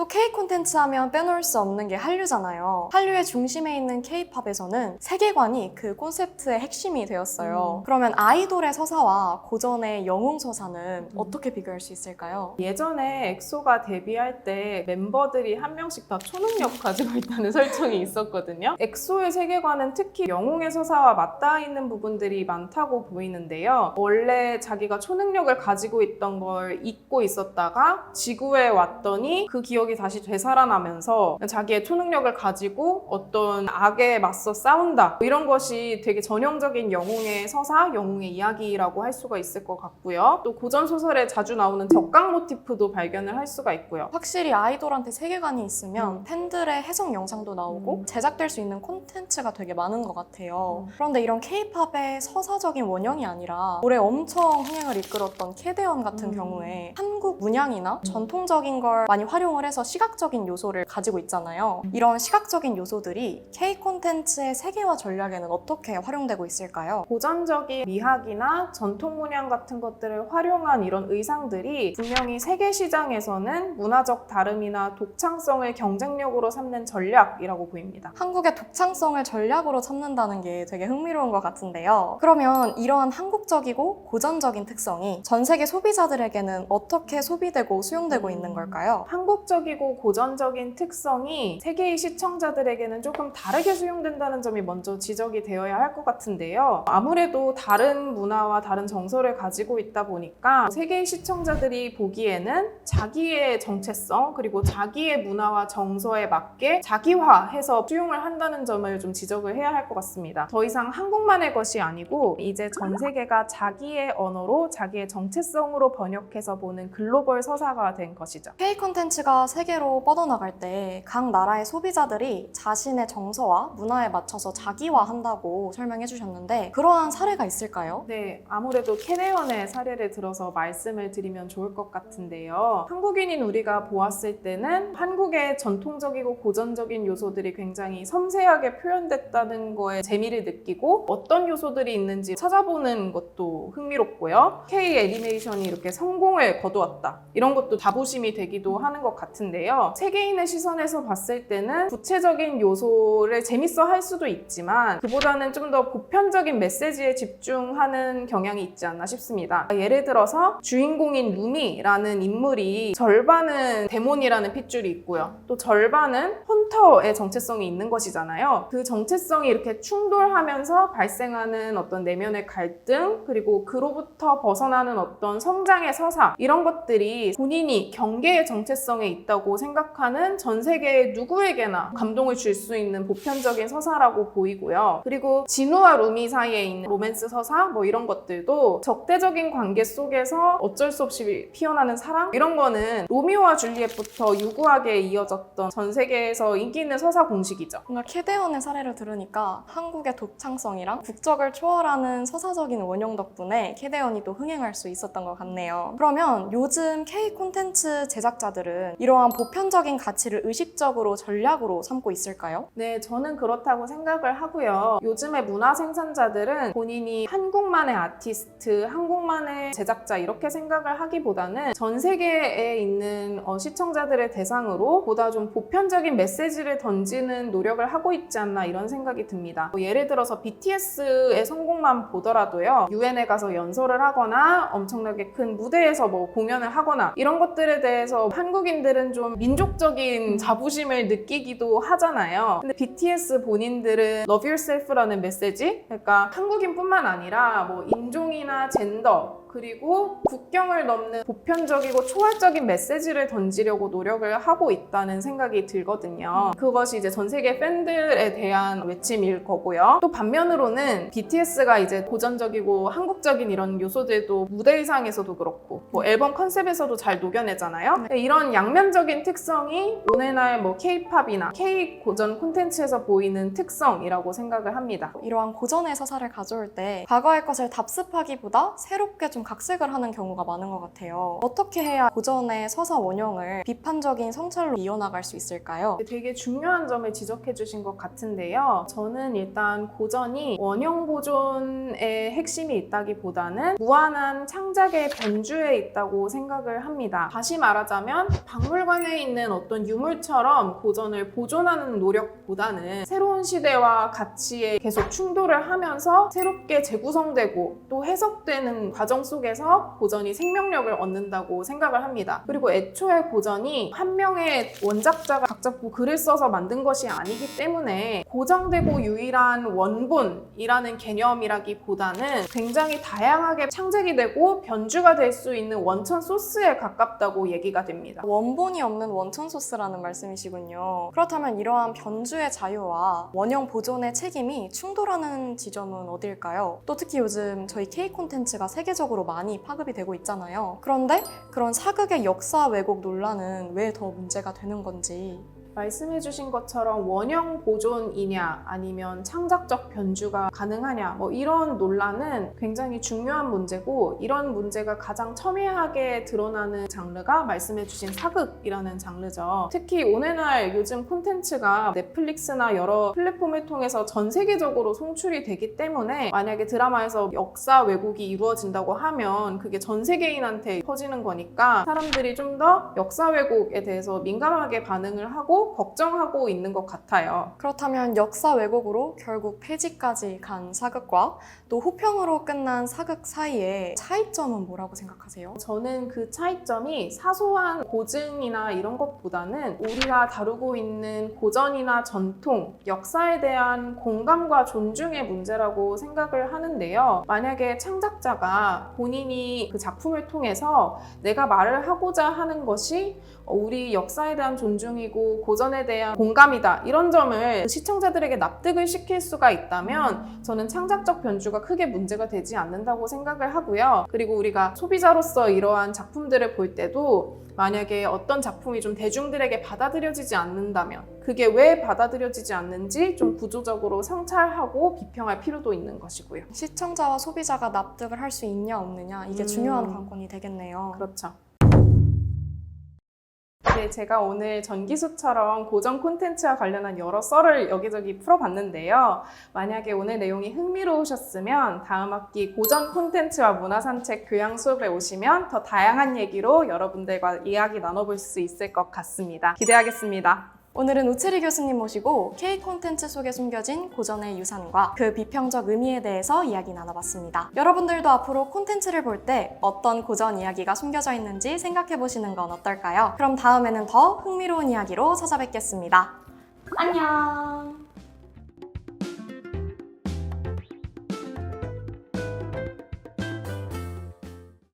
또 K 콘텐츠 하면 빼놓을 수 없는 게 한류잖아요. 한류의 중심에 있는 K-팝에서는 세계관이 그 콘셉트의 핵심이 되었어요. 그러면 아이돌의 서사와 고전의 영웅 서사는 어떻게 비교할 수 있을까요? 예전에 엑소가 데뷔할 때 멤버들이 한 명씩 다 초능력 가지고 있다는 설정이 있었거든요. 엑소의 세계관은 특히 영웅의 서사와 맞닿아 있는 부분들이 많다고 보이는데요. 원래 자기가 초능력을 가지고 있던 걸 잊고 있었다가 지구에 왔더니 그 기억이 다시 되살아나면서 자기의 초능력을 가지고 어떤 악에 맞서 싸운다. 이런 것이 되게 전형적인 영웅의 서사, 영웅의 이야기라고 할 수가 있을 것 같고요. 또 고전 소설에 자주 나오는 적강 모티프도 발견을 할 수가 있고요. 확실히 아이돌한테 세계관이 있으면 팬들의 해석 영상도 나오고 제작될 수 있는 콘텐츠가 되게 많은 것 같아요. 그런데 이런 K-팝의 서사적인 원형이 아니라 올해 엄청 흥행을 이끌었던 캐대언 같은 경우에 한국 문양이나 전통적인 걸 많이 활용을 해서 시각적인 요소를 가지고 있잖아요. 이런 시각적인 요소들이 K 콘텐츠의 세계화 전략에는 어떻게 활용되고 있을까요? 고전적인 미학이나 전통 문양 같은 것들을 활용한 이런 의상들이 분명히 세계 시장에서는 문화적 다름이나 독창성을 경쟁력으로 삼는 전략이라고 보입니다. 한국의 독창성을 전략으로 삼는다는 게 되게 흥미로운 것 같은데요. 그러면 이러한 한국적이고 고전적인 특성이 전 세계 소비자들에게는 어떻게 소비되고 수용되고 있는 걸까요? 한국적이고 고전적인 특성이 세계의 시청자들에게는 조금 다르게 수용된다는 점이 먼저 지적이 되어야 할 것 같은데요. 아무래도 다른 문화와 다른 정서를 가지고 있다 보니까 세계의 시청자들이 보기에는 자기의 정체성 그리고 자기의 문화와 정서에 맞게 자기화해서 수용을 한다는 점을 좀 지적을 해야 할 것 같습니다. 더 이상 한국만의 것이 아니고 이제 전 세계가 자기의 언어로 자기의 정체성으로 번역해서 보는 글로벌 서사가 된 것이죠. K 콘텐츠가 세계로 뻗어나갈 때 각 나라의 소비자들이 자신의 정서와 문화에 맞춰서 자기화한다고 설명해 주셨는데 그러한 사례가 있을까요? 네, 아무래도 캐대언의 사례를 들어서 말씀을 드리면 좋을 것 같은데요. 한국인인 우리가 보았을 때는 한국의 전통적이고 고전적인 요소들이 굉장히 섬세하게 표현됐다는 거에 재미를 느끼고 어떤 요소들이 있는지 찾아보는 것도 흥미롭고요. K 애니메이션이 이렇게 성공을 거두었다. 이런 것도 자부심이 되기도 하는 것 같은데요. 세계인의 시선에서 봤을 때는 구체적인 요소를 재밌어 할 수도 있지만 그보다는 좀 더 보편적인 메시지에 집중하는 경향이 있지 않나 싶습니다. 예를 들어서 주인공인 루미라는 인물이 절반은 데몬이라는 핏줄이 있고요. 또 절반은 헌터의 정체성이 있는 것이잖아요. 그 정체성이 이렇게 충돌하면서 발생하는 어떤 내면의 갈등 그리고 그로부터 벗어나는 어떤 성장의 서사 이런 것들이 본인이 경계의 정체성에 있다고 생각하는 전 세계의 누구에게나 감동을 줄 수 있는 보편적인 서사라고 보이고요. 그리고 진우와 루미 사이에 있는 로맨스 서사 뭐 이런 것들도 적대적인 관계 속에서 어쩔 수 없이 피어나는 사랑 이런 거는 로미오와 줄리엣부터 유구하게 이어졌던 전 세계에서 인기 있는 서사 공식이죠. 뭔가 캐대언의 사례를 들으니까 한국의 독창성이랑 국적을 초월하는 서사적인 원형 덕분에 캐대언이 또 흥행할 수 있었던 것 같네요. 그러면 요즘 K 콘텐츠 제작자들은 이러한 보편적인 가치를 의식적으로 전략으로 삼고 있을까요? 네, 저는 그렇다고 생각을 하고요. 요즘의 문화 생산자들은 본인이 한국만의 아티스트, 한국만의 제작자 이렇게 생각을 하기보다는 전 세계에 있는 시청자들의 대상으로 보다 좀 보편적인 메시지를 던지는 노력을 하고 있지 않나 이런 생각이 듭니다. 예를 들어서 BTS의 성공만 보더라도요. UN에 가서 연설을 하거나 엄청나게 큰 무대에서 뭐 공연을 하거나 이런 것들에 대해서 한국인들은 좀 민족적인 자부심을 느끼기도 하잖아요. 근데 BTS 본인들은 Love Yourself라는 메시지? 그러니까 한국인뿐만 아니라 뭐 인종이나 젠더 그리고 국경을 넘는 보편적이고 초월적인 메시지를 던지려고 노력을 하고 있다는 생각이 들거든요. 그것이 이제 전 세계 팬들에 대한 외침일 거고요. 또 반면으로는 BTS가 이제 고전적이고 한국적인 이런 요소들도 무대 의상에서도 그렇고 뭐 앨범 컨셉에서도 잘 녹여내잖아요. 이런 양면적인 특성이 오늘날 뭐 K-팝이나 K-고전 콘텐츠에서 보이는 특성이라고 생각을 합니다. 이러한 고전의 서사를 가져올 때 과거의 것을 답습하기보다 새롭게 좀 좀 각색을 하는 경우가 많은 것 같아요. 어떻게 해야 고전의 서사 원형을 비판적인 성찰로 이어나갈 수 있을까요? 되게 중요한 점을 지적해 주신 것 같은데요. 저는 일단 고전이 원형 보존의 핵심이 있다기보다는 무한한 창작의 변주에 있다고 생각을 합니다. 다시 말하자면 박물관에 있는 어떤 유물처럼 고전을 보존하는 노력보다는 새로운 시대와 가치에 계속 충돌을 하면서 새롭게 재구성되고 또 해석되는 과정 속에서 고전이 생명력을 얻는다고 생각을 합니다. 그리고 애초에 고전이 한 명의 원작자가 각 잡고 글을 써서 만든 것이 아니기 때문에 고정되고 유일한 원본이라는 개념이라기보다는 굉장히 다양하게 창작이 되고 변주가 될 수 있는 원천 소스에 가깝다고 얘기가 됩니다. 원본이 없는 원천 소스라는 말씀이시군요. 그렇다면 이러한 변주의 자유와 원형 보존의 책임이 충돌하는 지점은 어딜까요? 또 특히 요즘 저희 K 콘텐츠가 세계적으로 많이 파급이 되고 있잖아요. 그런데 그런 사극의 역사 왜곡 논란은 왜 더 문제가 되는 건지. 말씀해주신 것처럼 원형 보존이냐 아니면 창작적 변주가 가능하냐 이런 논란은 굉장히 중요한 문제고, 이런 문제가 가장 첨예하게 드러나는 장르가 말씀해주신 사극이라는 장르죠. 특히 오늘날 요즘 콘텐츠가 넷플릭스나 여러 플랫폼을 통해서 전 세계적으로 송출이 되기 때문에 만약에 드라마에서 역사 왜곡이 이루어진다고 하면 그게 전 세계인한테 퍼지는 거니까 사람들이 좀 더 역사 왜곡에 대해서 민감하게 반응을 하고 걱정하고 있는 것 같아요. 그렇다면 역사 왜곡으로 결국 폐지까지 간 사극과 또 호평으로 끝난 사극 사이의 차이점은 뭐라고 생각하세요? 저는 그 차이점이 사소한 고증이나 이런 것보다는 우리가 다루고 있는 고전이나 전통, 역사에 대한 공감과 존중의 문제라고 생각을 하는데요. 만약에 창작자가 본인이 그 작품을 통해서 내가 말을 하고자 하는 것이 우리 역사에 대한 존중이고 고전에 대한 공감이다, 이런 점을 시청자들에게 납득을 시킬 수가 있다면 저는 창작적 변주가 크게 문제가 되지 않는다고 생각을 하고요. 그리고 우리가 소비자로서 이러한 작품들을 볼 때도 만약에 어떤 작품이 좀 대중들에게 받아들여지지 않는다면 그게 왜 받아들여지지 않는지 좀 구조적으로 성찰하고 비평할 필요도 있는 것이고요. 시청자와 소비자가 납득을 할 수 있냐 없느냐, 이게 중요한 관건이 되겠네요. 그렇죠. 네, 제가 오늘 전기수처럼 고전 콘텐츠와 관련한 여러 썰을 여기저기 풀어봤는데요. 만약에 오늘 내용이 흥미로우셨으면 다음 학기 고전 콘텐츠와 문화산책 교양 수업에 오시면 더 다양한 얘기로 여러분들과 이야기 나눠볼 수 있을 것 같습니다. 기대하겠습니다. 오늘은 우채리 교수님 모시고 K 콘텐츠 속에 숨겨진 고전의 유산과 그 비평적 의미에 대해서 이야기 나눠봤습니다. 여러분들도 앞으로 콘텐츠를 볼 때 어떤 고전 이야기가 숨겨져 있는지 생각해보시는 건 어떨까요? 그럼 다음에는 더 흥미로운 이야기로 찾아뵙겠습니다. 안녕!